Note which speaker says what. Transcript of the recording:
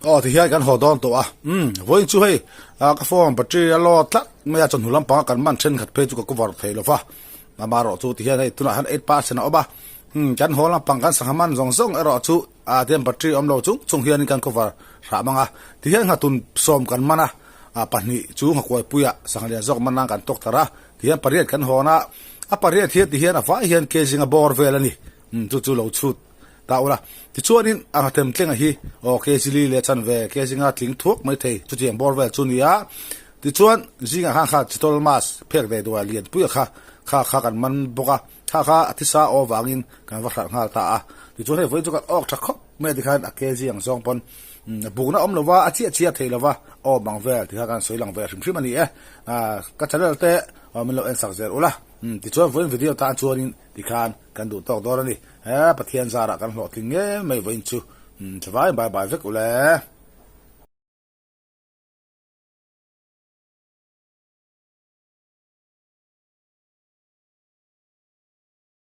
Speaker 1: thì hiện kan ho don to voi chu hei ka form battery a lot tla me a chon hulam pa kan man chen khat pe chu ko war thei lo fa ma ro chu ti hiện tuna han 8% oba kan ho la pang kan sangman zong zong ro chu tem battery om lo chu chung hian kan ko war ra manga ti hian Nghatun som kan mana pani chu ngakoi puya sanglia zok manang kan tok tara ti hian pariat kan ho na a pariat hian ti hian a vai hian ke jinga bor vel ani chu lo chut ta ula ti chuanin ang atem tlenga hi o ke zili le chan ve ke jinga tling thuak mai thei chu tiang bor vel chu nia ti chuan jinga han kha chitol mas phek ve do lian puya kha kan man boka kha atisa o wangin kan wa kha ngal ta a ti chuan he voi chu kan ok thakho me ti khan a ke jiang zong pon bugna om lova achia thei lova o bang vel ti kan soilang ve hrim ani ka channel te min lo en sak zer ula ti chuan voin video ta chuanin ti khan kan du tok dor ani pathian zara kan hlo tling nge mai voin chu chawai bye bye vek ule